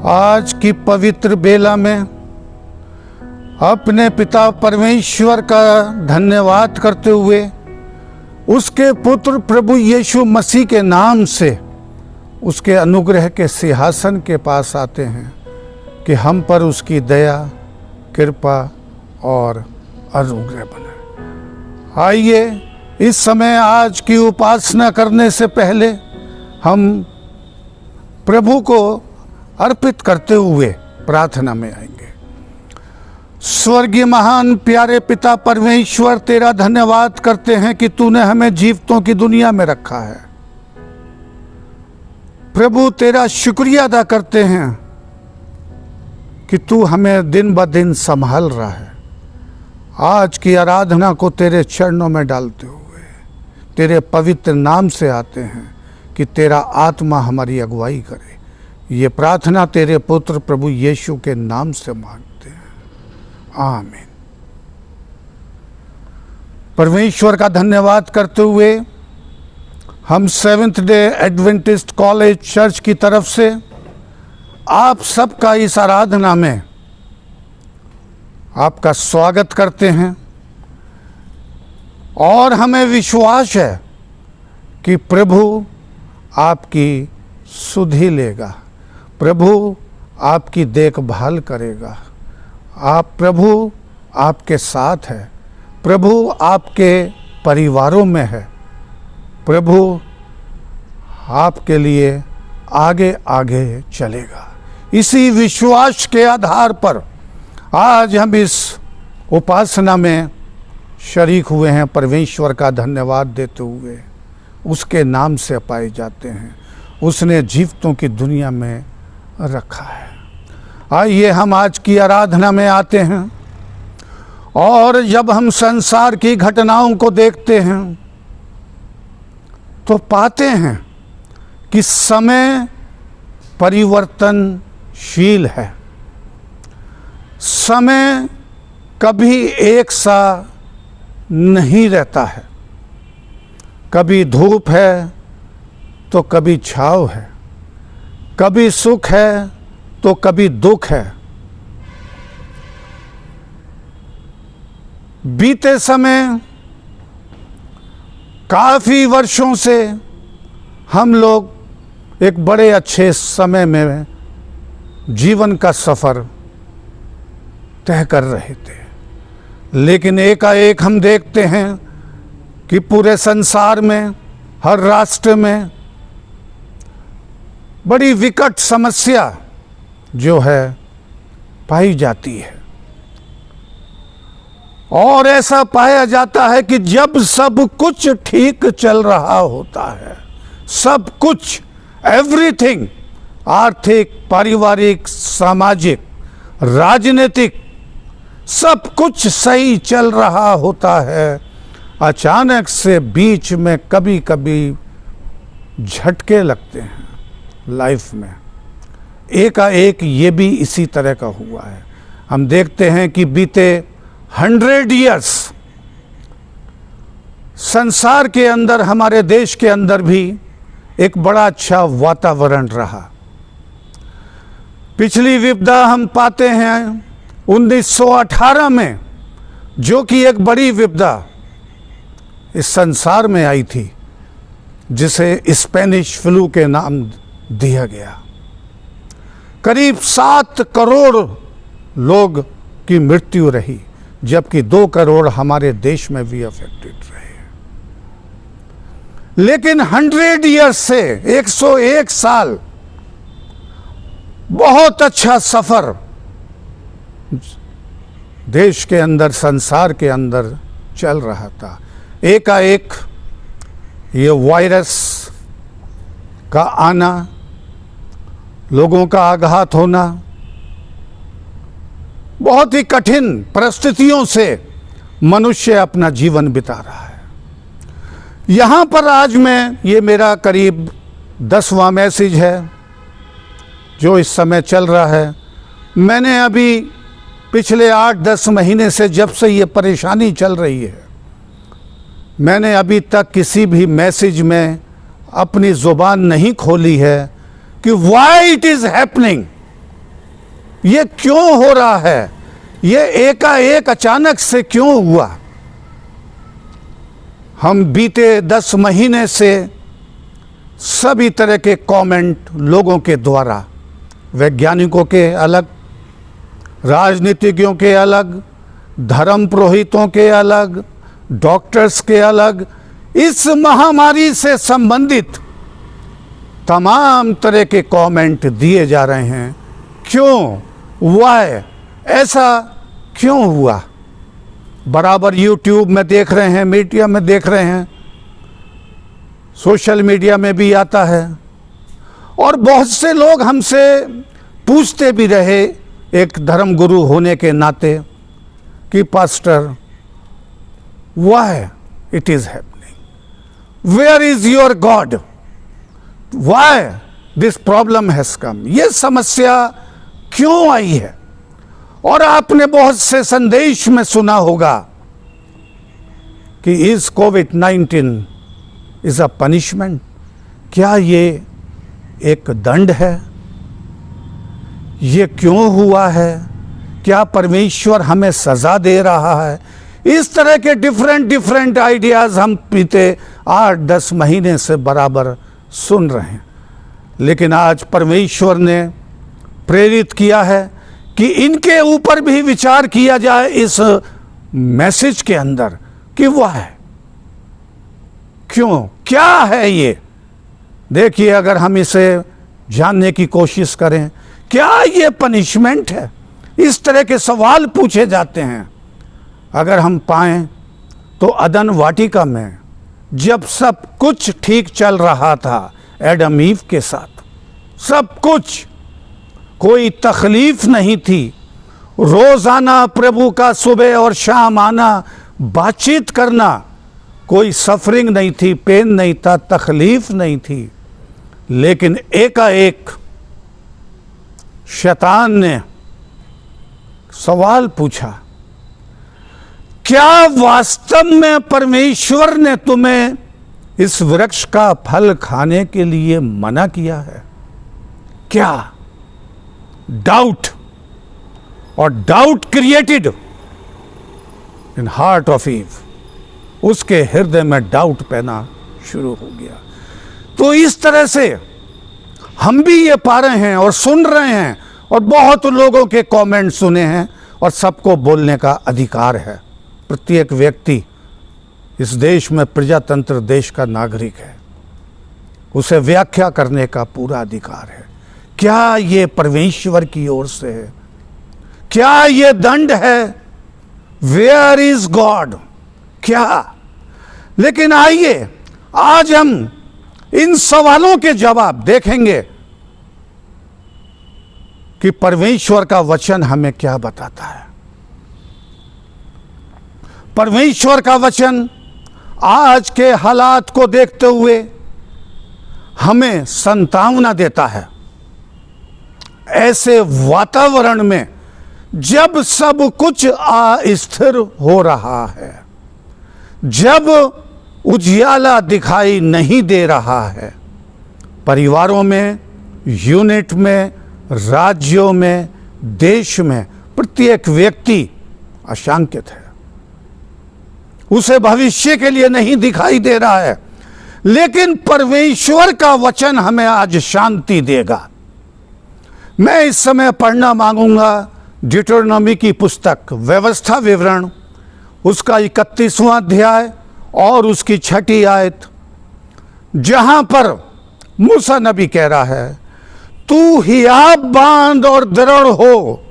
आज की पवित्र बेला में अपने पिता परमेश्वर का धन्यवाद करते हुए उसके पुत्र प्रभु यीशु मसीह के नाम से उसके अनुग्रह के सिंहासन के पास आते हैं कि हम पर उसकी दया, कृपा और अनुग्रह बने। आइए इस समय आज की उपासना करने से पहले हम प्रभु को अर्पित करते हुए प्रार्थना में आएंगे। स्वर्गीय महान प्यारे पिता परमेश्वर, तेरा धन्यवाद करते हैं कि तूने हमें जीवितों की दुनिया में रखा है। प्रभु तेरा शुक्रिया अदा करते हैं कि तू हमें दिन ब दिन संभाल रहा है। आज की आराधना को तेरे चरणों में डालते हुए तेरे पवित्र नाम से आते हैं कि तेरा आत्मा हमारी अगुवाई करे। ये प्रार्थना तेरे पुत्र प्रभु यीशु के नाम से मांगते हैं, आमीन। परमेश्वर का धन्यवाद करते हुए हम seventh day Adventist college church की तरफ से आप सबका इस आराधना में आपका स्वागत करते हैं और हमें विश्वास है कि प्रभु आपकी सुधि लेगा, प्रभु आपकी देखभाल करेगा। प्रभु आपके साथ है, प्रभु आपके परिवारों में है, प्रभु आपके लिए आगे आगे चलेगा। इसी विश्वास के आधार पर आज हम इस उपासना में शरीक हुए हैं। परमेश्वर का धन्यवाद देते हुए उसके नाम से पाए जाते हैं, उसने जीवितों की दुनिया में रखा है। आइए हम आज की आराधना में आते हैं और जब हम संसार की घटनाओं को देखते हैं तो पाते हैं कि समय परिवर्तनशील है। समय कभी एक सा नहीं रहता है, कभी धूप है तो कभी छाँव है, कभी सुख है तो कभी दुख है। बीते समय काफ़ी वर्षों से हम लोग एक बड़े अच्छे समय में जीवन का सफ़र तय कर रहे थे, लेकिन एकाएक हम देखते हैं कि पूरे संसार में, हर राष्ट्र में बड़ी विकट समस्या जो है पाई जाती है। और ऐसा पाया जाता है कि जब सब कुछ ठीक चल रहा होता है, सब कुछ, एवरीथिंग, आर्थिक, पारिवारिक, सामाजिक, राजनीतिक, सब कुछ सही चल रहा होता है, अचानक से बीच में कभी कभी झटके लगते हैं लाइफ में। एकाएक ये भी इसी तरह का हुआ है। हम देखते हैं कि बीते 100 इयर्स संसार के अंदर, हमारे देश के अंदर भी एक बड़ा अच्छा वातावरण रहा। पिछली विपदा हम पाते हैं 1918 में, जो कि एक बड़ी विपदा इस संसार में आई थी, जिसे स्पेनिश फ्लू के नाम दिया गया। करीब 7 करोड़ लोग की मृत्यु रही, जबकि 2 करोड़ हमारे देश में भी अफेक्टेड रहे। लेकिन 100 ईयर्स से 101 साल बहुत अच्छा सफर देश के अंदर, संसार के अंदर चल रहा था। एकाएक ये वायरस का आना, लोगों का आघात होना, बहुत ही कठिन परिस्थितियों से मनुष्य अपना जीवन बिता रहा है। यहाँ पर आज मैं, ये मेरा करीब 10वां मैसेज है जो इस समय चल रहा है। मैंने अभी पिछले 8-10 महीने से, जब से ये परेशानी चल रही है, मैंने अभी तक किसी भी मैसेज में अपनी ज़ुबान नहीं खोली है कि व्हाई इट इज़ हैपनिंग, ये क्यों हो रहा है, ये एकाएक अचानक से क्यों हुआ। हम बीते 10 महीने से सभी तरह के कमेंट लोगों के द्वारा, वैज्ञानिकों के अलग, राजनीतिज्ञों के अलग, धर्म पुरोहितों के अलग, डॉक्टर्स के अलग, इस महामारी से संबंधित तमाम तरह के कमेंट दिए जा रहे हैं। क्यों, वाई, ऐसा क्यों हुआ। बराबर यूट्यूब में देख रहे हैं, मीडिया में देख रहे हैं, सोशल मीडिया में भी आता है, और बहुत से लोग हमसे पूछते भी रहे एक धर्म गुरु होने के नाते कि pastor, why it is happening, where is your God, why this problem has come, ये समस्या क्यों आई है। और आपने बहुत से संदेश में सुना होगा कि is covid is a punishment, क्या ये एक दंड है, ये क्यों हुआ है, क्या परमेश्वर हमें सजा दे रहा है। इस तरह के डिफरेंट आइडियाज हम बीते 8-10 महीने से बराबर सुन रहे हैं। लेकिन आज परमेश्वर ने प्रेरित किया है कि इनके ऊपर भी विचार किया जाए इस मैसेज के अंदर कि वह है क्यों, क्या है ये। देखिए, अगर हम इसे जानने की कोशिश करें, क्या ये पनिशमेंट है, इस तरह के सवाल पूछे जाते हैं। अगर हम पाएं तो अदन वाटिका में जब सब कुछ ठीक चल रहा था एडम ईव के साथ, सब कुछ, कोई तकलीफ नहीं थी, रोजाना प्रभु का सुबह और शाम आना, बातचीत करना, कोई सफरिंग नहीं थी, पेन नहीं था, तकलीफ नहीं थी। लेकिन एकाएक शैतान ने सवाल पूछा, क्या वास्तव में परमेश्वर ने तुम्हें इस वृक्ष का फल खाने के लिए मना किया है क्या। डाउट, और doubt created in heart of Eve, उसके हृदय में डाउट पैना शुरू हो गया। तो इस तरह से हम भी ये पा रहे हैं और सुन रहे हैं, और बहुत लोगों के कमेंट सुने हैं, और सबको बोलने का अधिकार है। प्रत्येक व्यक्ति इस देश में प्रजातंत्र देश का नागरिक है, उसे व्याख्या करने का पूरा अधिकार है। क्या ये परमेश्वर की ओर से है, क्या ये दंड है, वेयर इज गॉड, क्या। लेकिन आइए आज हम इन सवालों के जवाब देखेंगे कि परमेश्वर का वचन हमें क्या बताता है। परमेश्वर का वचन आज के हालात को देखते हुए हमें संतावना देता है। ऐसे वातावरण में जब सब कुछ अस्थिर हो रहा है, जब उजियाला दिखाई नहीं दे रहा है, परिवारों में, यूनिट में, राज्यों में, देश में, प्रत्येक व्यक्ति आशंकित है, उसे भविष्य के लिए नहीं दिखाई दे रहा है। लेकिन परमेश्वर का वचन हमें आज शांति देगा। मैं इस समय पढ़ना मांगूंगा डिटरोनॉमी की पुस्तक व्यवस्था विवरण, उसका 31वां अध्याय और उसकी 6ठी आयत, जहां पर मूसा नबी कह रहा है, तू हियाब बांध और दृढ़ हो,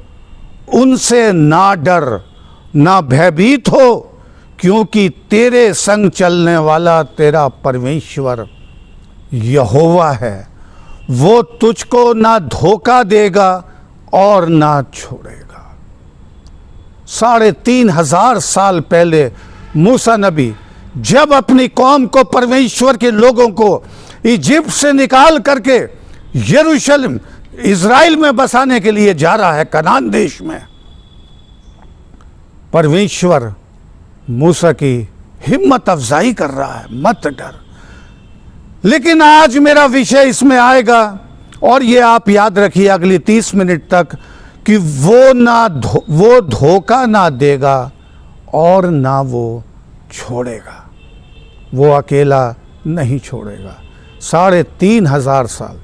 उनसे ना डर ना भयभीत हो, क्योंकि तेरे संग चलने वाला तेरा परमेश्वर यहोवा है, वो तुझको ना धोखा देगा और ना छोड़ेगा। 3,500 साल पहले मूसा नबी जब अपनी कौम को, परमेश्वर के लोगों को इजिप्ट से निकाल करके यरूशलेम, इज़राइल में बसाने के लिए जा रहा है, कनान देश में, परमेश्वर मूसा की हिम्मत अफजाई कर रहा है, मत डर। लेकिन आज मेरा विषय इसमें आएगा, और ये आप याद रखिए अगली 30 मिनट तक, कि वो धोखा ना देगा और ना वो छोड़ेगा, वो अकेला नहीं छोड़ेगा। 3,500 साल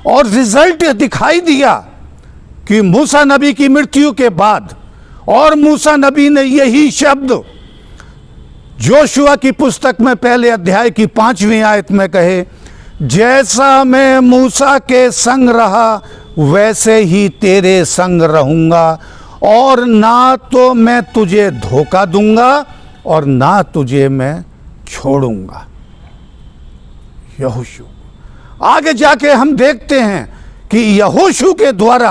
और रिजल्ट दिखाई दिया कि मूसा नबी की मृत्यु के बाद, और मूसा नबी ने यही शब्द जोशुआ की पुस्तक में पहले अध्याय की 5वीं आयत में कहे, जैसा मैं मूसा के संग रहा वैसे ही तेरे संग रहूंगा, और ना तो मैं तुझे धोखा दूंगा और ना तुझे मैं छोड़ूंगा। यहोशू आगे जाके हम देखते हैं कि यहोशू के द्वारा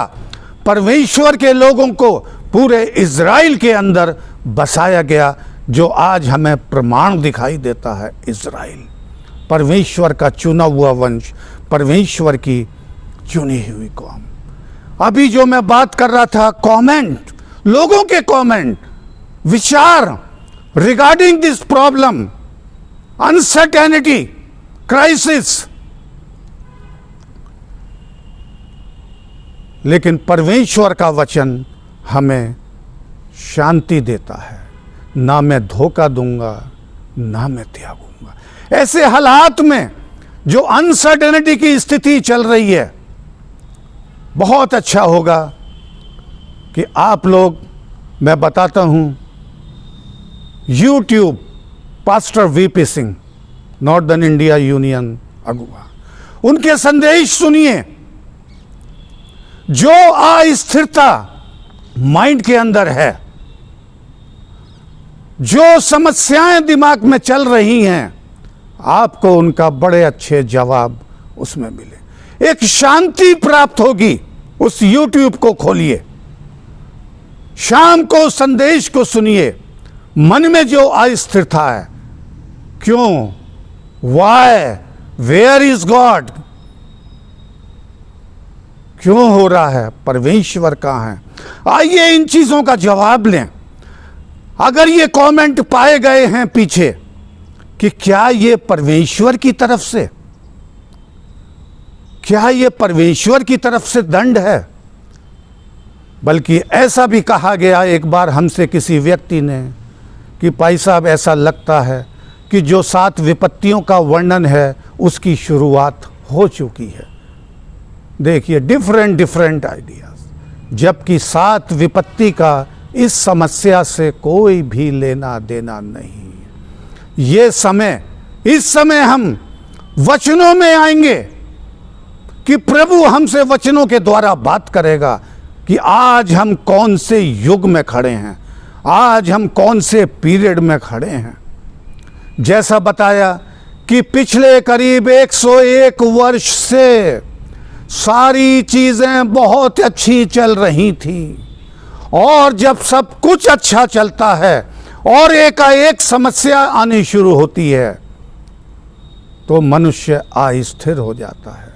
परमेश्वर के लोगों को पूरे इज़राइल के अंदर बसाया गया, जो आज हमें प्रमाण दिखाई देता है। इज़राइल परमेश्वर का चुना हुआ वंश, परमेश्वर की चुनी हुई कौम। अभी जो मैं बात कर रहा था, कमेंट, लोगों के कमेंट, विचार regarding this problem, uncertainty, crisis, लेकिन परमेश्वर का वचन हमें शांति देता है। ना मैं धोखा दूंगा, ना मैं त्यागूंगा। ऐसे हालात में जो अनसर्टेनिटी की स्थिति चल रही है, बहुत अच्छा होगा कि आप लोग, मैं बताता हूं, YouTube pastor VP Singh, northern India union अगुवा, उनके संदेश सुनिए। जो अस्थिरता माइंड के अंदर है, जो समस्याएं दिमाग में चल रही हैं, आपको उनका बड़े अच्छे जवाब उसमें मिले, एक शांति प्राप्त होगी। उस यूट्यूब को खोलिए, शाम को संदेश को सुनिए। मन में जो अस्थिरता है, क्यों, वाई, वेयर इज गॉड, क्यों हो रहा है, परमेश्वर कहाँ है, आइए इन चीजों का जवाब लें। अगर ये कमेंट पाए गए हैं पीछे कि क्या ये परमेश्वर की तरफ से, क्या ये परमेश्वर की तरफ से दंड है? बल्कि ऐसा भी कहा गया एक बार हमसे किसी व्यक्ति ने कि भाई साहब, ऐसा लगता है कि जो 7 विपत्तियों का वर्णन है उसकी शुरुआत हो चुकी है। देखिए, डिफरेंट आइडियाज, जबकि 7 विपत्ति का इस समस्या से कोई भी लेना देना नहीं। ये समय, इस समय हम वचनों में आएंगे कि प्रभु हमसे वचनों के द्वारा बात करेगा कि आज हम कौन से युग में खड़े हैं, आज हम कौन से पीरियड में खड़े हैं। जैसा बताया कि पिछले करीब 101 वर्ष से सारी चीजें बहुत अच्छी चल रही थी, और जब सब कुछ अच्छा चलता है और एकाएक समस्या आनी शुरू होती है तो मनुष्य अस्थिर हो जाता है।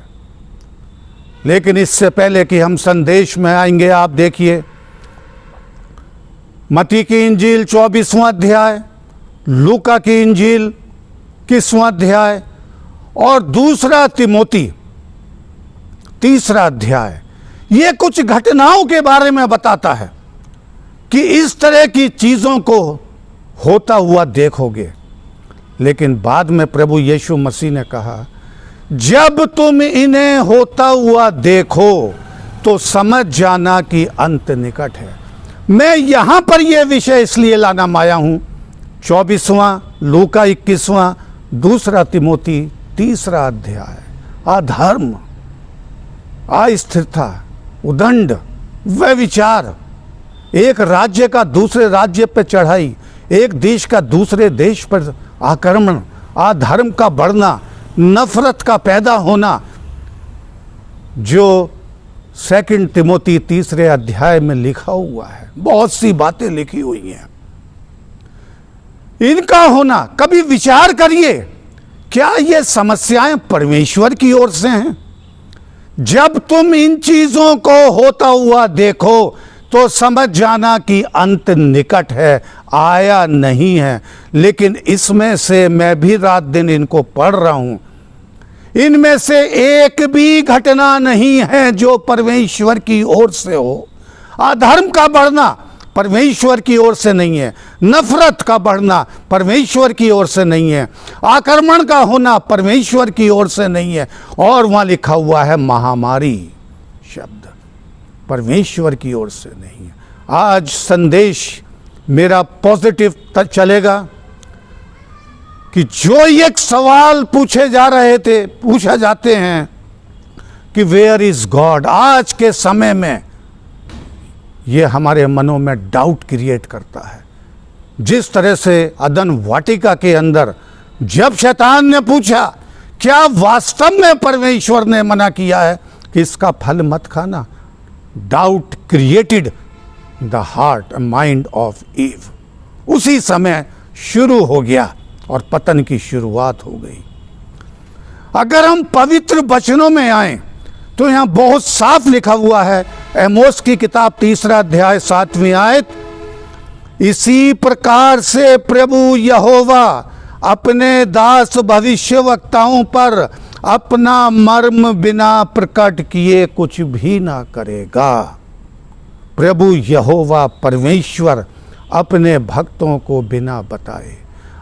लेकिन इससे पहले कि हम संदेश में आएंगे, आप देखिए मत्ती की इंजील 24वां अध्याय, लूका की इंजील 21वां अध्याय और 2 तिमोती 3 अध्याय, ये कुछ घटनाओं के बारे में बताता है कि इस तरह की चीज़ों को होता हुआ देखोगे। लेकिन बाद में प्रभु यीशु मसीह ने कहा, जब तुम इन्हें होता हुआ देखो तो समझ जाना कि अंत निकट है। मैं यहां पर यह विषय इसलिए लाना आया हूं, 24वां, लूका 21वां, 2 तिमोती 3 अध्याय, अधर्म, अस्थिरता, उदंड, व्यभिचार, एक राज्य का दूसरे राज्य पर चढ़ाई, एक देश का दूसरे देश पर आक्रमण, अधर्म का बढ़ना, नफरत का पैदा होना, जो 2 तिमोती 3 अध्याय में लिखा हुआ है। बहुत सी बातें लिखी हुई हैं, इनका होना। कभी विचार करिए, क्या ये समस्याएं परमेश्वर की ओर से हैं? जब तुम इन चीजों को होता हुआ देखो तो समझ जाना कि अंत निकट है, आया नहीं है। लेकिन इसमें से मैं भी रात दिन इनको पढ़ रहा हूं, इनमें से एक भी घटना नहीं है जो परमेश्वर की ओर से हो। अधर्म का बढ़ना परमेश्वर की ओर से नहीं है, नफरत का बढ़ना परमेश्वर की ओर से नहीं है, आक्रमण का होना परमेश्वर की ओर से नहीं है। और वहाँ लिखा हुआ है महामारी शब्द परमेश्वर की ओर से नहीं है। आज संदेश मेरा पॉजिटिव तक चलेगा कि जो एक सवाल पूछे पूछा जाते हैं कि वेयर इज गॉड, आज के समय में ये हमारे मनों में डाउट क्रिएट करता है। जिस तरह से अदन वाटिका के अंदर जब शैतान ने पूछा क्या वास्तव में परमेश्वर ने मना किया है कि इसका फल मत खाना, doubt created the heart and mind of Eve. उसी समय शुरू हो गया और पतन की शुरुआत हो गई। अगर हम पवित्र वचनों में आए तो यहाँ बहुत साफ लिखा हुआ है, एमोस की किताब 3 अध्याय 7वीं आयत, इसी प्रकार से प्रभु यहोवा अपने दास भविष्यवक्ताओं पर अपना मर्म बिना प्रकट किए कुछ भी ना करेगा। प्रभु यहोवा परमेश्वर अपने भक्तों को बिना बताए,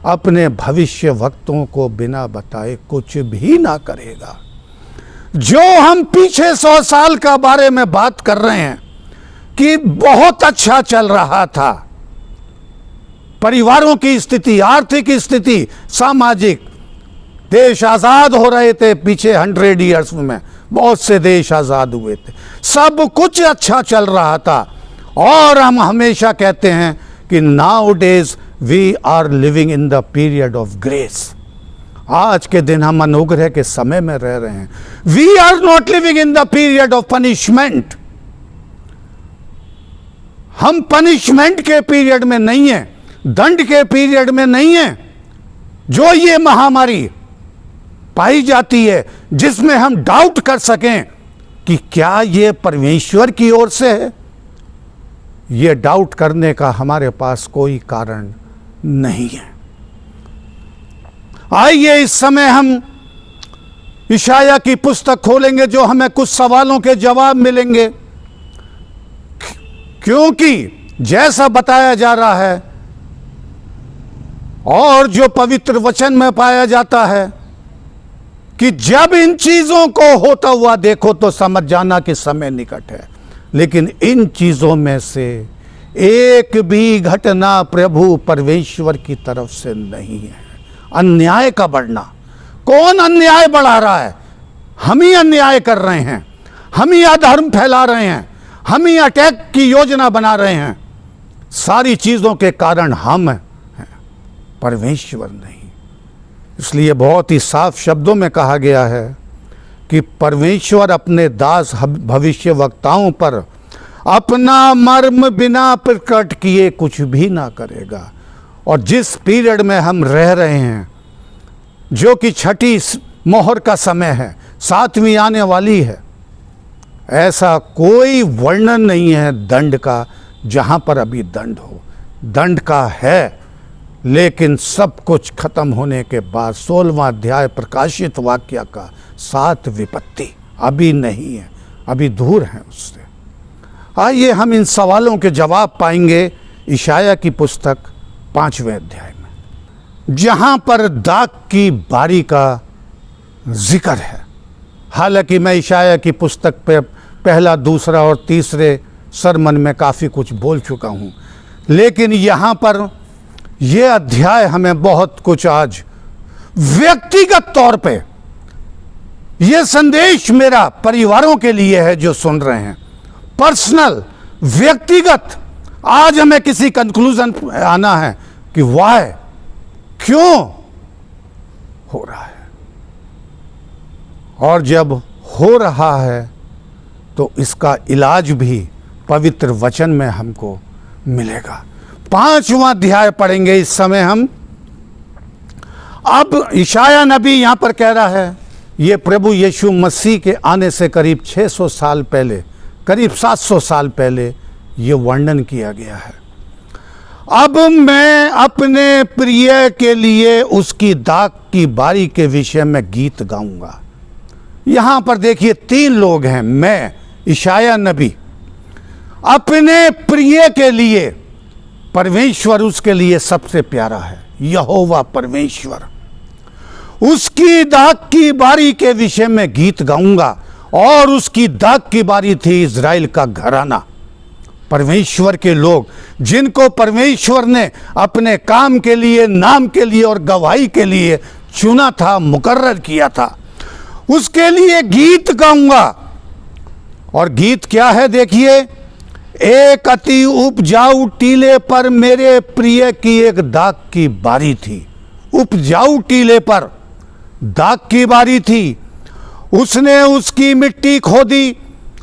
अपने भविष्य वक्तों को बिना बताए कुछ भी ना करेगा। जो हम पीछे 100 साल का बारे में बात कर रहे हैं कि बहुत अच्छा चल रहा था, परिवारों की स्थिति, आर्थिक स्थिति, सामाजिक, देश आजाद हो रहे थे पीछे 100 ईयर्स में, बहुत से देश आजाद हुए थे, सब कुछ अच्छा चल रहा था। और हम हमेशा कहते हैं कि nowadays we are living in the period of grace. आज के दिन हम अनुग्रह के समय में रह रहे हैं। We are not living in the period of punishment. हम पनिशमेंट के पीरियड में नहीं है, दंड के पीरियड में नहीं है। जो ये महामारी पाई जाती है जिसमें हम डाउट कर सकें कि क्या ये परमेश्वर की ओर से है, ये डाउट करने का हमारे पास कोई कारण नहीं है। आइए इस समय हम इशाया की पुस्तक खोलेंगे, जो हमें कुछ सवालों के जवाब मिलेंगे। क्योंकि जैसा बताया जा रहा है और जो पवित्र वचन में पाया जाता है कि जब इन चीजों को होता हुआ देखो तो समझ जाना कि समय निकट है। लेकिन इन चीजों में से एक भी घटना प्रभु परमेश्वर की तरफ से नहीं है। अन्याय का बढ़ना, कौन अन्याय बढ़ा रहा है? हम ही अन्याय कर रहे हैं, हम ही अधर्म फैला रहे हैं, हम ही अटैक की योजना बना रहे हैं। सारी चीजों के कारण हम हैं, परमेश्वर नहीं। इसलिए बहुत ही साफ शब्दों में कहा गया है कि परमेश्वर अपने दास भविष्य वक्ताओं पर अपना मर्म बिना प्रकट किए कुछ भी ना करेगा। और जिस पीरियड में हम रह रहे हैं, जो कि छठी मोहर का समय है, 7वीं आने वाली है, ऐसा कोई वर्णन नहीं है दंड का जहां पर अभी दंड हो। दंड का है, लेकिन सब कुछ खत्म होने के बाद 16वां अध्याय प्रकाशित वाक्य का 7 विपत्ति अभी नहीं है, अभी दूर है उससे। आइए हम इन सवालों के जवाब पाएंगे इशाया की पुस्तक 5वें अध्याय में, जहां पर दाग की बारी का जिक्र है। हालांकि मैं इशाया की पुस्तक पे पहला, दूसरा और तीसरे सरमन में काफ़ी कुछ बोल चुका हूं, लेकिन यहाँ पर यह अध्याय हमें बहुत कुछ आज व्यक्तिगत तौर पे, यह संदेश मेरा परिवारों के लिए है जो सुन रहे हैं, पर्सनल, व्यक्तिगत। आज हमें किसी कंक्लूजन आना है कि वाह, क्यों हो रहा है, और जब हो रहा है तो इसका इलाज भी पवित्र वचन में हमको मिलेगा। 5वां अध्याय पढ़ेंगे इस समय हम। अब इशाया नबी यहां पर कह रहा है, ये प्रभु यीशु मसीह के आने से करीब 600 साल पहले, करीब 700 साल पहले ये वर्णन किया गया है। अब मैं अपने प्रिय के लिए उसकी दाग की बारी के विषय में गीत गाऊंगा। यहां पर देखिए 3 लोग हैं, मैं, इशाया नबी। अपने प्रिय के लिए परमेश्वर उसके लिए सबसे प्यारा है। यहोवा परमेश्वर, उसकी दाग की बारी के विषय में गीत गाऊंगा। और उसकी दाग की बारी थी इज़राइल का घराना, परमेश्वर के लोग, जिनको परमेश्वर ने अपने काम के लिए, नाम के लिए और गवाही के लिए चुना था, मुकर्रर किया था। उसके लिए गीत गाऊंगा। और गीत क्या है देखिए, एक अति उपजाऊ टीले पर मेरे प्रिय की एक दाग की बारी थी। उपजाऊ टीले पर दाग की बारी थी। उसने उसकी मिट्टी खोदी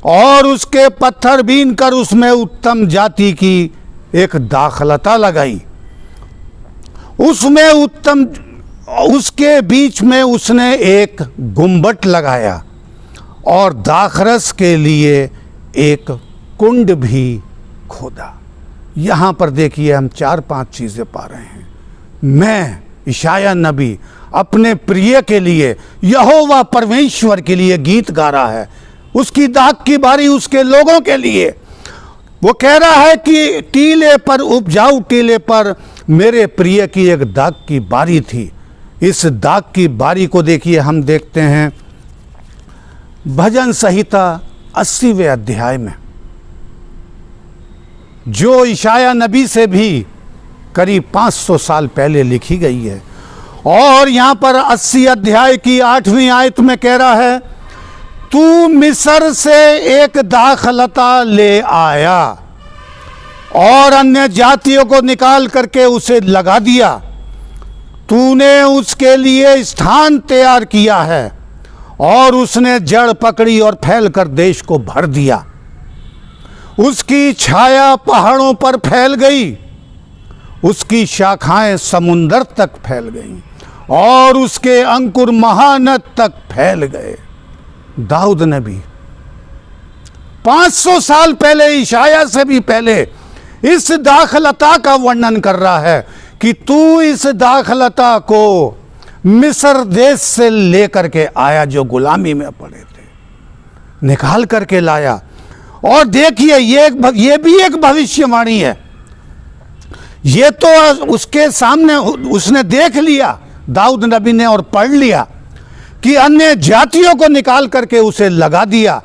और उसके पत्थर बीन कर उसमें उत्तम जाति की एक दाखलता लगाई। उसमें उत्तम, उसके बीच में उसने एक गुम्बट लगाया और दाखरस के लिए एक कुंड भी खोदा। यहाँ पर देखिए हम 4-5 चीज़ें पा रहे हैं। मैं इशाया नबी अपने प्रिय के लिए, यहोवा परमेश्वर के लिए गीत गा रहा है। उसकी दाग की बारी उसके लोगों के लिए। वो कह रहा है कि टीले पर, उपजाऊ टीले पर मेरे प्रिय की एक दाग की बारी थी। इस दाग की बारी को देखिए, हम देखते हैं भजन संहिता 80वें अध्याय में, जो इशाया नबी से भी करीब 500 साल पहले लिखी गई है। और यहाँ पर 80 अध्याय की 8वीं आयत में कह रहा है, तू मिस्र से एक दाखलता ले आया और अन्य जातियों को निकाल करके उसे लगा दिया। तूने उसके लिए स्थान तैयार किया है और उसने जड़ पकड़ी और फैलकर देश को भर दिया। उसकी छाया पहाड़ों पर फैल गई, उसकी शाखाएं समुंदर तक फैल गईं और उसके अंकुर महानद तक फैल गए। दाऊद नबी 500 साल पहले, इशाया से भी पहले, इस दाखलता का वर्णन कर रहा है कि तू इस दाखलता को मिस्र देश से लेकर के आया, जो गुलामी में पड़े थे, निकाल करके लाया। और देखिए ये भी एक भविष्यवाणी है। ये तो उसके सामने उसने देख लिया, दाऊद नबी ने, और पढ़ लिया कि अन्य जातियों को निकाल करके उसे लगा दिया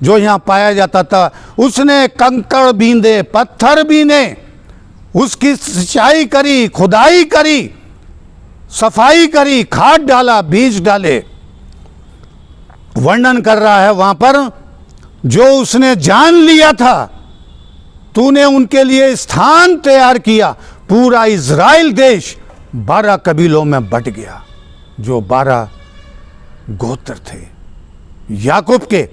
जो यहाँ पाया जाता था। उसने कंकड़ बींदे, पत्थर बीने, उसकी सिंचाई करी, खुदाई करी, सफाई करी, खाद डाला, बीज डाले। वर्णन कर रहा है वहां पर, जो उसने जान लिया था, तूने उनके लिए स्थान तैयार किया। पूरा इज़राइल देश 12 कबीलों में बट गया, जो 12 गोत्र थे याकूब के,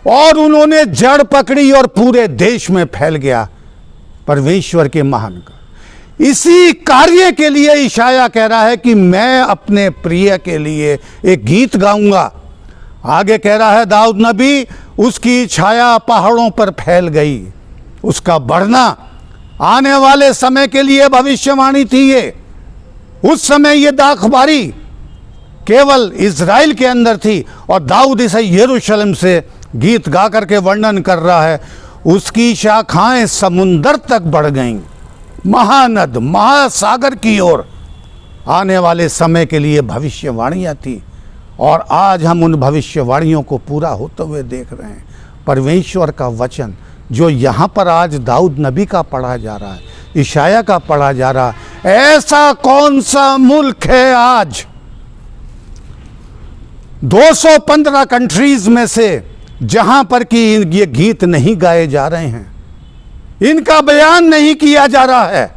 और उन्होंने जड़ पकड़ी और पूरे देश में फैल गया परमेश्वर के महान का। इसी कार्य के लिए इशाया कह रहा है कि मैं अपने प्रिय के लिए एक गीत गाऊंगा। आगे कह रहा है दाऊद नबी, उसकी छाया पहाड़ों पर फैल गई। उसका बढ़ना आने वाले समय के लिए भविष्यवाणी थी। ये उस समय ये दाखबारी केवल इज़राइल के अंदर थी, और दाऊद इसे यरूशलेम से गीत गा करके वर्णन कर रहा है। उसकी शाखाएं समुंदर तक बढ़ गईं, महानद, महासागर की ओर। आने वाले समय के लिए भविष्यवाणियाँ थी, और आज हम उन भविष्यवाणियों को पूरा होते हुए देख रहे हैं। परमेश्वर का वचन जो यहाँ पर आज दाऊद नबी का पढ़ा जा रहा है, इशाया का पढ़ा जा रहा है। ऐसा कौन सा मुल्क है आज 215 कंट्रीज में से जहां पर कि ये गीत नहीं गाए जा रहे हैं, इनका बयान नहीं किया जा रहा है।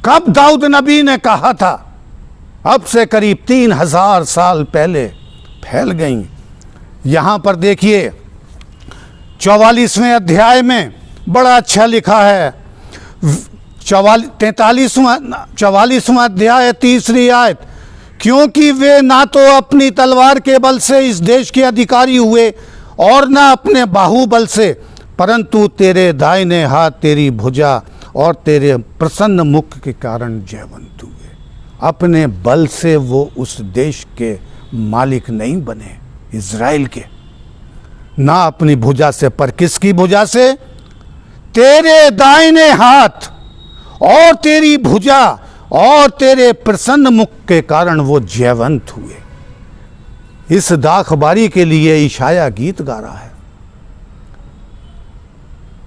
कब दाऊद नबी ने कहा था? अब से करीब 3000 साल पहले फैल गई। यहां पर देखिए 44वें अध्याय में बड़ा अच्छा लिखा है, 44वां अध्याय 3री आयत, क्योंकि वे ना तो अपनी तलवार के बल से इस देश के अधिकारी हुए और ना अपने बाहुबल से, परंतु तेरे दाहिने हाथ, तेरी भुजा और तेरे प्रसन्न मुख के कारण जयवंत हुए। अपने बल से वो उस देश के मालिक नहीं बने, इज़राइल के, ना अपनी भुजा से, पर किसकी भुजा से? तेरे दाहिने हाथ और तेरी भुजा और तेरे प्रसन्न मुख के कारण वो जयवंत हुए। इस दाखबारी के लिए इशाया गीत गा रहा है।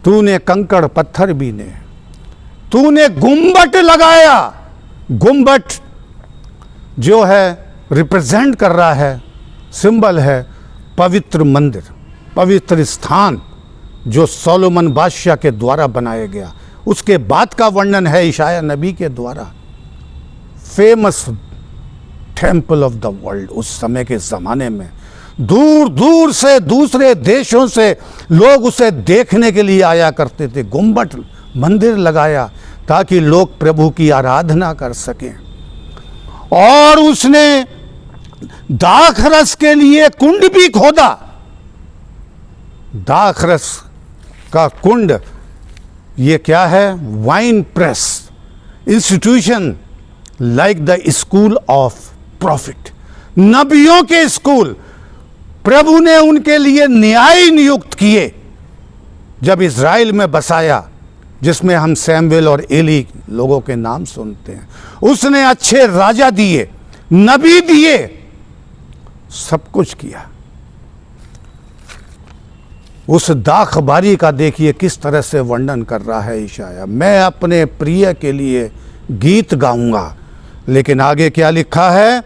तूने कंकड़ पत्थर बीने, तूने गुम्बट लगाया। गुम्बट जो है रिप्रेजेंट कर रहा है, सिंबल है पवित्र मंदिर, पवित्र स्थान जो सोलोमन बादशाह के द्वारा बनाया गया। उसके बाद का वर्णन है इशाया नबी के द्वारा। Famous temple of the world. उस समय के ज़माने में दूर दूर से, दूसरे देशों से लोग उसे देखने के लिए आया करते थे। गुम्बट मंदिर लगाया ताकि लोग प्रभु की आराधना कर सकें। और उसने दाखरस के लिए कुंड भी खोदा। दाखरस का कुंड, ये क्या है? Wine press institution, like the school of profit, नबियों के स्कूल। प्रभु ने उनके लिए न्याय नियुक्त किए जब इज़राइल में बसाया, जिसमें हम सैमुएल और एली लोगों के नाम सुनते हैं। उसने अच्छे राजा दिए, नबी दिए, सब कुछ किया। उस दाखबारी का देखिए किस तरह से वर्णन कर रहा है इशाया। मैं अपने प्रिय के लिए गीत गाऊंगा। लेकिन आगे क्या लिखा है?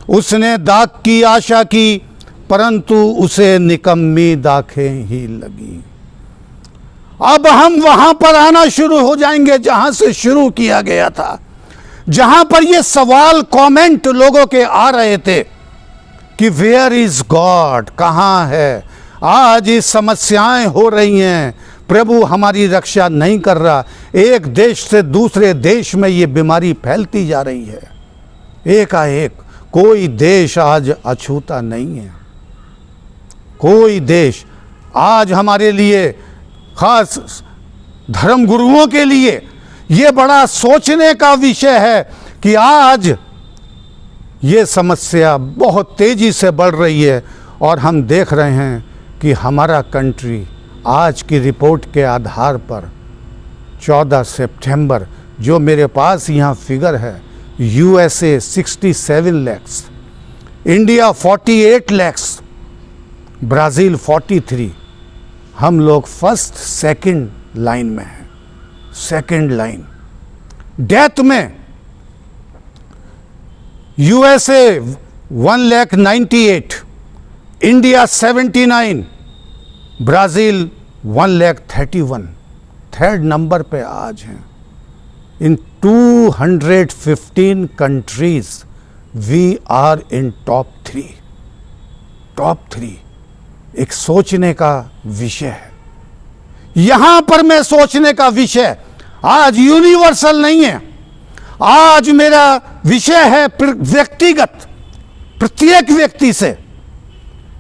उसने दाख की आशा की, परंतु उसे निकम्मी दाखें ही लगी। अब हम वहां पर आना शुरू हो जाएंगे जहां से शुरू किया गया था, जहां पर ये सवाल कमेंट लोगों के आ रहे थे कि वेयर इज गॉड, कहां है। आज ये समस्याएं हो रही हैं, प्रभु हमारी रक्षा नहीं कर रहा। एक देश से दूसरे देश में ये बीमारी फैलती जा रही है एकाएक। कोई देश आज अछूता नहीं है। कोई देश आज हमारे लिए, खास धर्म गुरुओं के लिए, ये बड़ा सोचने का विषय है कि आज ये समस्या बहुत तेजी से बढ़ रही है। और हम देख रहे हैं कि हमारा कंट्री आज की रिपोर्ट के आधार पर 14 सितंबर, जो मेरे पास यहाँ फिगर है, USA 67 lakhs, India 48 lakhs, Brazil 43। हम लोग फर्स्ट सेकंड लाइन में हैं, सेकंड लाइन। डेथ में USA 1,98,000, India 79, Brazil 1,31,000, third number पे आज हैं। In 215 countries we are in top 3। Top 3 एक सोचने का विषय है। यहां पर मैं सोचने का विषय आज यूनिवर्सल नहीं है। आज मेरा विषय है व्यक्तिगत, प्रत्येक व्यक्ति से,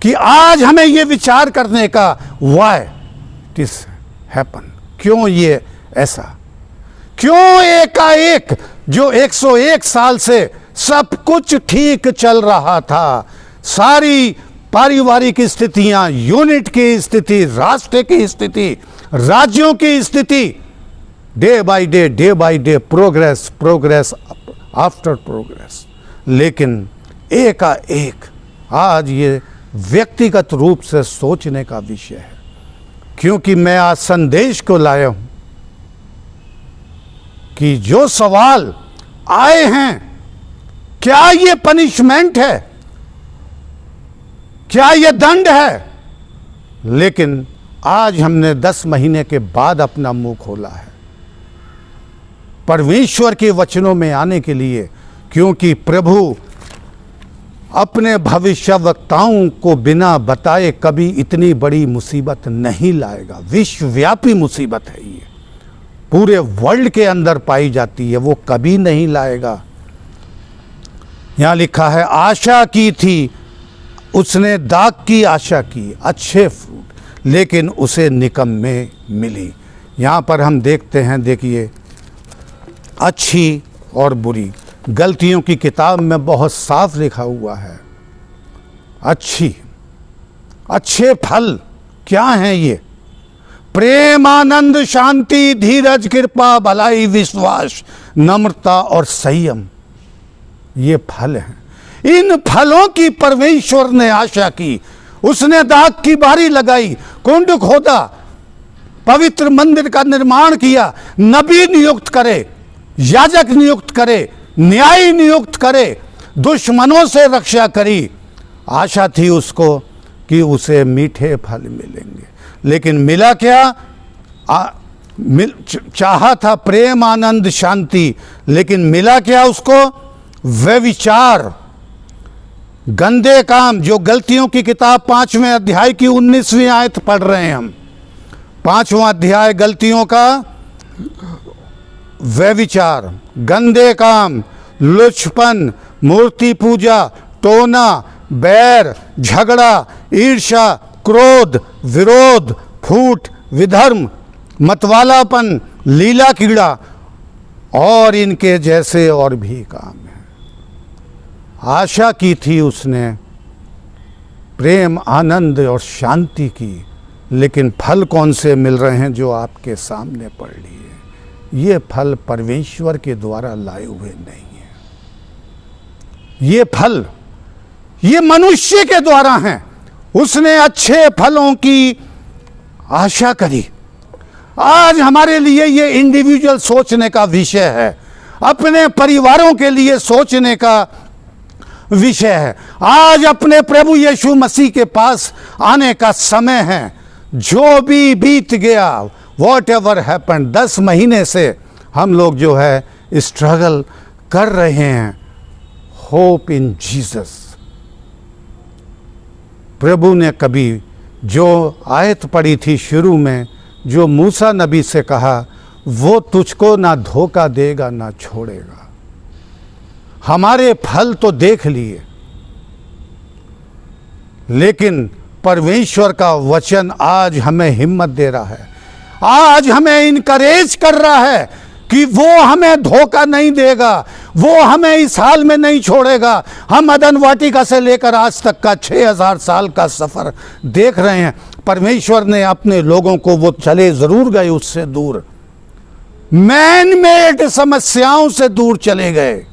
कि आज हमें यह विचार करने का व्हाई इट इज हैपन, क्यों ये ऐसा, क्यों एकाएक जो 101 साल से सब कुछ ठीक चल रहा था, सारी पारिवारिक स्थितियां, यूनिट की स्थिति, राष्ट्र की स्थिति, राज्यों की स्थिति, day by day progress progress after progress, लेकिन एकाएक आज ये व्यक्तिगत रूप से सोचने का विषय है। क्योंकि मैं आज संदेश को लाया हूं कि जो सवाल आए हैं, क्या ये पनिशमेंट है, क्या ये दंड है? लेकिन आज हमने 10 महीने के बाद अपना मुंह खोला है परमेश्वर के वचनों में आने के लिए, क्योंकि प्रभु अपने भविष्यवक्ताओं को बिना बताए कभी इतनी बड़ी मुसीबत नहीं लाएगा। विश्वव्यापी मुसीबत है ये, पूरे वर्ल्ड के अंदर पाई जाती है, वो कभी नहीं लाएगा। यहां लिखा है आशा की थी उसने, दाग की आशा की, अच्छे फ्रूट, लेकिन उसे निकम्मे मिली। यहां पर हम देखते हैं, देखिए, अच्छी और बुरी। गलतियों की किताब में बहुत साफ लिखा हुआ है, अच्छे फल क्या हैं ये? प्रेम, आनंद, शांति, धीरज, कृपा, भलाई, विश्वास, नम्रता और संयम, ये फल हैं। इन फलों की परमेश्वर ने आशा की। उसने दाख की बारी लगाई, कुंड खोदा, पवित्र मंदिर का निर्माण किया, नबी नियुक्त करे, याजक नियुक्त करे, न्यायी नियुक्त करे, दुश्मनों से रक्षा करी। आशा थी उसको कि उसे मीठे फल मिलेंगे, लेकिन मिला क्या? चाहा था प्रेम, आनंद, शांति, लेकिन मिला क्या उसको? व्यभिचार, गंदे काम। जो गलतियों की किताब 5वें अध्याय की 19वीं आयत पढ़ रहे हैं हम, 5वां अध्याय गलतियों का। व्यभिचार, गंदे काम, लुचपन, मूर्ति पूजा, टोना, बैर, झगड़ा, ईर्ष्या, क्रोध, विरोध, फूट, विधर्म, मतवालापन, लीला कीड़ा और इनके जैसे और भी काम हैं। आशा की थी उसने प्रेम, आनंद और शांति की, लेकिन फल कौन से मिल रहे हैं? जो आपके सामने पड़ लिए। ये फल परमेश्वर के द्वारा लाए हुए नहीं है। ये फल ये मनुष्य के द्वारा हैं। उसने अच्छे फलों की आशा करी। आज हमारे लिए ये इंडिविजुअल सोचने का विषय है, अपने परिवारों के लिए सोचने का विषय है। आज अपने प्रभु यीशु मसीह के पास आने का समय है। जो भी बीत गया, वॉट एवर हैपन, 10 महीने से हम लोग जो है स्ट्रगल कर रहे हैं। होप इन जीसस। प्रभु ने कभी जो आयत पढ़ी थी शुरू में, जो मूसा नबी से कहा, वो तुझको ना धोखा देगा ना छोड़ेगा। हमारे फल तो देख लिए, लेकिन परमेश्वर का वचन आज हमें हिम्मत दे रहा है, आज हमें इनकरेज कर रहा है कि वो हमें धोखा नहीं देगा, वो हमें इस हाल में नहीं छोड़ेगा। हम अदन वाटिका से लेकर आज तक का 6000 साल का सफ़र देख रहे हैं। परमेश्वर ने अपने लोगों को, वो चले ज़रूर गए उससे दूर, मैन मेड समस्याओं से दूर चले गए,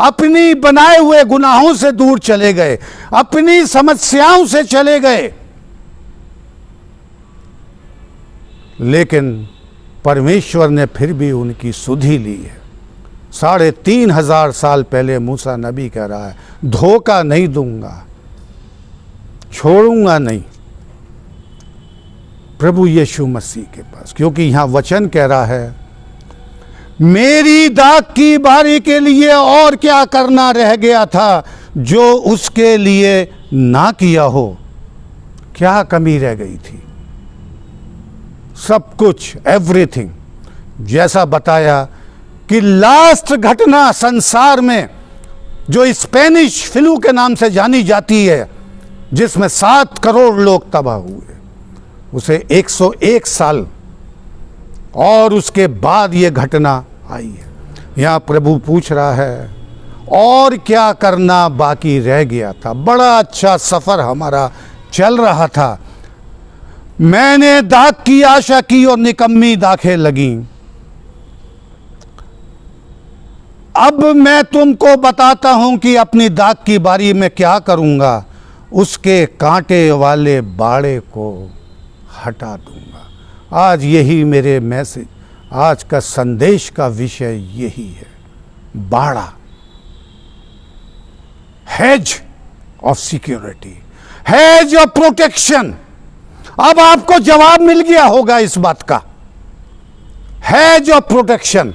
अपनी बनाए हुए गुनाहों से दूर चले गए, अपनी समस्याओं से चले गए। लेकिन परमेश्वर ने फिर भी उनकी सुधि ली है। 3500 साल पहले मूसा नबी कह रहा है, धोखा नहीं दूंगा, छोड़ूंगा नहीं। प्रभु यीशु मसीह के पास, क्योंकि यहां वचन कह रहा है, मेरी दाख की बारी के लिए और क्या करना रह गया था जो उसके लिए ना किया हो। क्या कमी रह गई थी? सब कुछ, एवरीथिंग। जैसा बताया कि लास्ट घटना संसार में जो स्पेनिश फ्लू के नाम से जानी जाती है, जिसमें 7 करोड़ लोग तबाह हुए, उसे 101 साल और उसके बाद ये घटना आई है। यहाँ प्रभु पूछ रहा है, और क्या करना बाकी रह गया था? बड़ा अच्छा सफ़र हमारा चल रहा था। मैंने दाख की आशा की और निकम्मी दाखें लगीं। अब मैं तुमको बताता हूं कि अपनी दाख की बारी में क्या करूंगा, उसके कांटे वाले बाड़े को हटा दूंगा। आज यही मेरे मैसेज, आज का संदेश का विषय यही है, बाड़ा, hedge of security, hedge of protection. अब आपको जवाब मिल गया होगा इस बात का, हेज ऑफ प्रोटेक्शन।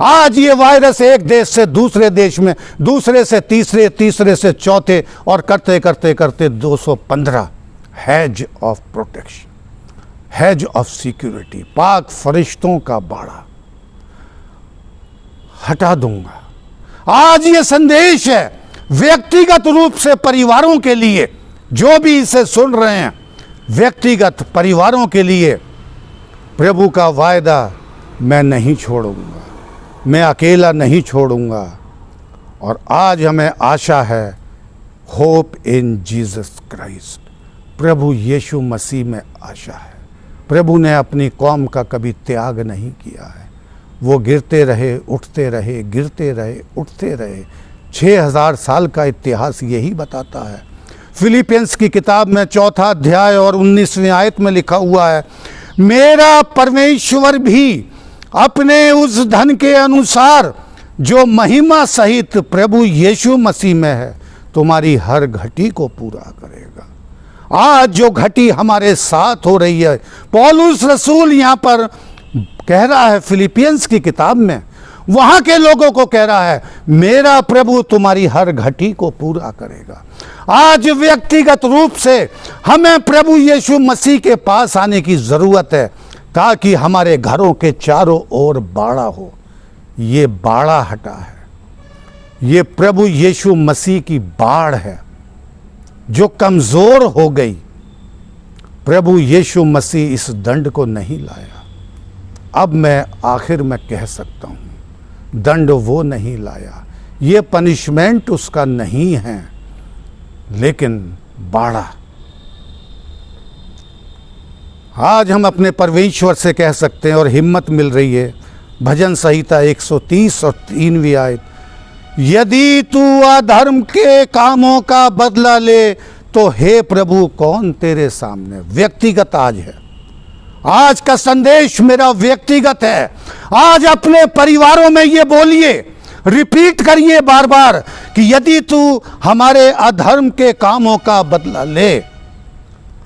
आज ये वायरस एक देश से दूसरे देश में, दूसरे से तीसरे, तीसरे से चौथे और करते करते करते 215, hedge of protection, hedge of security, पाक फरिश्तों का बाड़ा हटा दूंगा। आज ये संदेश है व्यक्तिगत रूप से परिवारों के लिए, जो भी इसे सुन रहे हैं, व्यक्तिगत परिवारों के लिए प्रभु का वायदा, मैं नहीं छोड़ूंगा, मैं अकेला नहीं छोड़ूंगा। और आज हमें आशा है, होप इन जीसस क्राइस्ट, प्रभु यीशु मसीह में आशा है। प्रभु ने अपनी कौम का कभी त्याग नहीं किया है। वो गिरते रहे, उठते रहे, गिरते रहे, उठते रहे। 6000 साल का इतिहास यही बताता है। फिलिपियंस की किताब में 4 अध्याय और 19वीं आयत में लिखा हुआ है, मेरा परमेश्वर भी अपने उस धन के अनुसार जो महिमा सहित प्रभु यीशु मसीह में है तुम्हारी हर घटी को पूरा करेगा। आज जो घटी हमारे साथ हो रही है, पौलुस रसूल यहाँ पर कह रहा है फिलिपियंस की किताब में, वहाँ के लोगों को कह रहा है मेरा प्रभु तुम्हारी हर घटी को पूरा करेगा। आज व्यक्तिगत रूप से हमें प्रभु यीशु मसीह के पास आने की ज़रूरत है ताकि हमारे घरों के चारों ओर बाड़ा हो। ये बाड़ा हटा है, ये प्रभु यीशु मसीह की बाढ़ है जो कमज़ोर हो गई। प्रभु यीशु मसीह इस दंड को नहीं लाया। अब मैं आखिर में कह सकता हूँ, दंड वो नहीं लाया, ये पनिशमेंट उसका नहीं है, लेकिन बाड़ा। आज हम अपने परमेश्वर से कह सकते हैं और हिम्मत मिल रही है। भजन संहिता 130 और 3वीं आयत, यदि तू अधर्म के कामों का बदला ले तो हे प्रभु कौन तेरे सामने। व्यक्तिगत आज है, आज का संदेश मेरा व्यक्तिगत है। आज अपने परिवारों में ये बोलिए, रिपीट करिए बार बार कि यदि तू हमारे अधर्म के कामों का बदला ले।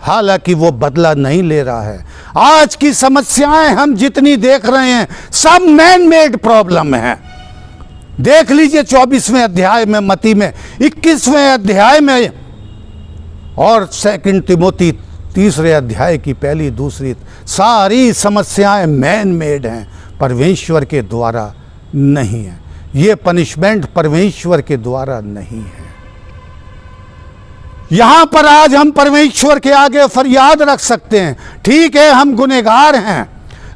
हालांकि वो बदला नहीं ले रहा है। आज की समस्याएं हम जितनी देख रहे हैं सब मैन मेड प्रॉब्लम है। देख लीजिए 24वें अध्याय में मती में, 21वें अध्याय में और 2 तिमोथी 3रे अध्याय की 1, 2 सारी समस्याएं मैन मेड हैं, परमेश्वर के द्वारा नहीं है। ये पनिशमेंट परमेश्वर के द्वारा नहीं है। यहां पर आज हम परमेश्वर के आगे फरियाद रख सकते हैं। ठीक है हम गुनहगार हैं,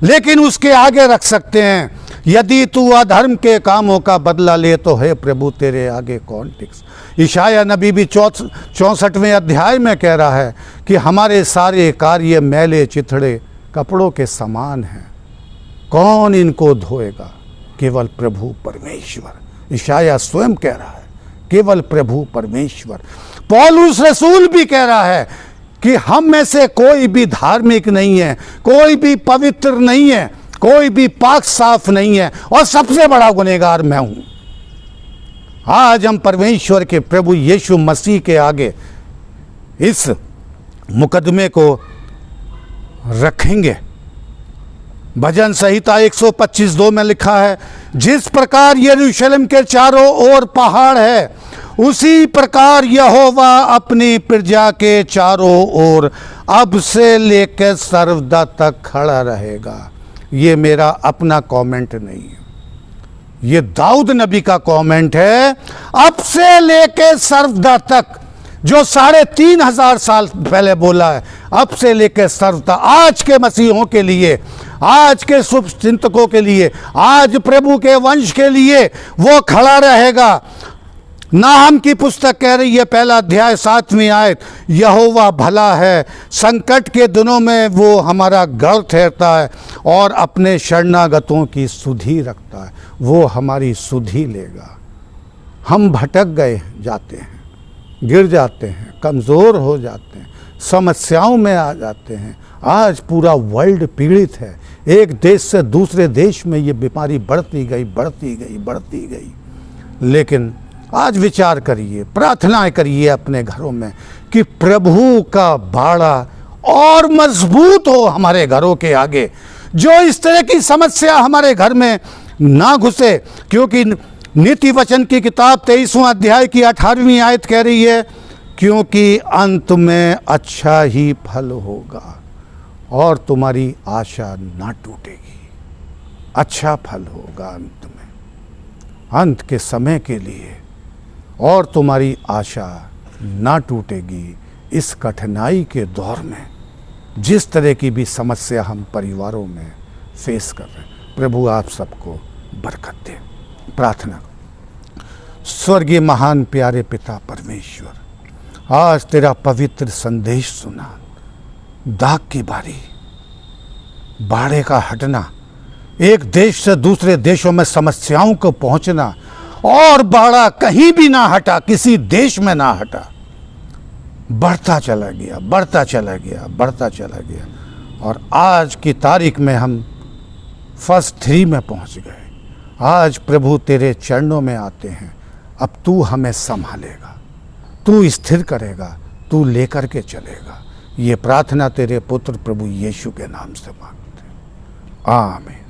लेकिन उसके आगे रख सकते हैं, यदि तू अधर्म के कामों का बदला ले तो हे प्रभु तेरे आगे कौन टिक। इशाया नबी भी 64वें अध्याय में कह रहा है कि हमारे सारे कार्य मैले चिथड़े कपड़ों के समान हैं, कौन इनको धोएगा। केवल प्रभु परमेश्वर। इशाया स्वयं कह रहा है केवल प्रभु परमेश्वर। पौलुस रसूल भी कह रहा है कि हम में से कोई भी धार्मिक नहीं है, कोई भी पवित्र नहीं है, कोई भी पाक साफ नहीं है और सबसे बड़ा गुनहगार मैं हूं। आज हम परमेश्वर के प्रभु यीशु मसीह के आगे इस मुकदमे को रखेंगे। भजन संहिता 125:2 में लिखा है, जिस प्रकार यरूशलेम के चारों ओर पहाड़ है उसी प्रकार यहोवा अपनी प्रजा के चारों ओर अब से लेकर सर्वदा तक खड़ा रहेगा। ये मेरा अपना कमेंट नहीं है, ये दाऊद नबी का कमेंट है। अब से लेकर सर्वदा तक, जो 3500 साल पहले बोला है, अब से लेकर सर्वदा। आज के मसीहों के लिए, आज के शुभ चिंतकों के लिए, आज प्रभु के वंश के लिए वो खड़ा रहेगा। नाहम की पुस्तक कह रही है 1 अध्याय 7वीं आयत, यहोवा भला है, संकट के दिनों में वो हमारा गढ़ ठहरता है और अपने शरणागतों की सुधि रखता है। वो हमारी सुधि लेगा। हम भटक गए जाते हैं, गिर जाते हैं, कमज़ोर हो जाते हैं, समस्याओं में आ जाते हैं। आज पूरा वर्ल्ड पीड़ित है। एक देश से दूसरे देश में ये बीमारी बढ़ती गई, बढ़ती गई, बढ़ती गई। लेकिन आज विचार करिए, प्रार्थनाएं करिए अपने घरों में कि प्रभु का बाड़ा और मजबूत हो हमारे घरों के आगे, जो इस तरह की समस्या हमारे घर में ना घुसे। क्योंकि नीति वचन की किताब 23वां अध्याय की 18वीं आयत कह रही है, क्योंकि अंत में अच्छा ही फल होगा और तुम्हारी आशा ना टूटेगी। अच्छा फल होगा अंत में, अंत के समय के लिए, और तुम्हारी आशा ना टूटेगी। इस कठिनाई के दौर में जिस तरह की भी समस्या हम परिवारों में फेस कर रहे हैं, प्रभु आप सबको बरकत दे। प्रार्थना। स्वर्गीय महान प्यारे पिता परमेश्वर, आज तेरा पवित्र संदेश सुना, दाग की बारी बाड़े का हटना, एक देश से दूसरे देशों में समस्याओं को पहुंचना, और बाड़ा कहीं भी ना हटा, किसी देश में ना हटा, बढ़ता चला गया, बढ़ता चला गया, बढ़ता चला गया। और आज की तारीख में हम फर्स्ट 3 में पहुंच गए। आज प्रभु तेरे चरणों में आते हैं, अब तू हमें संभालेगा, तू स्थिर करेगा, तू लेकर के चलेगा। ये प्रार्थना तेरे पुत्र प्रभु यीशु के नाम से मांगते हैं, आमीन।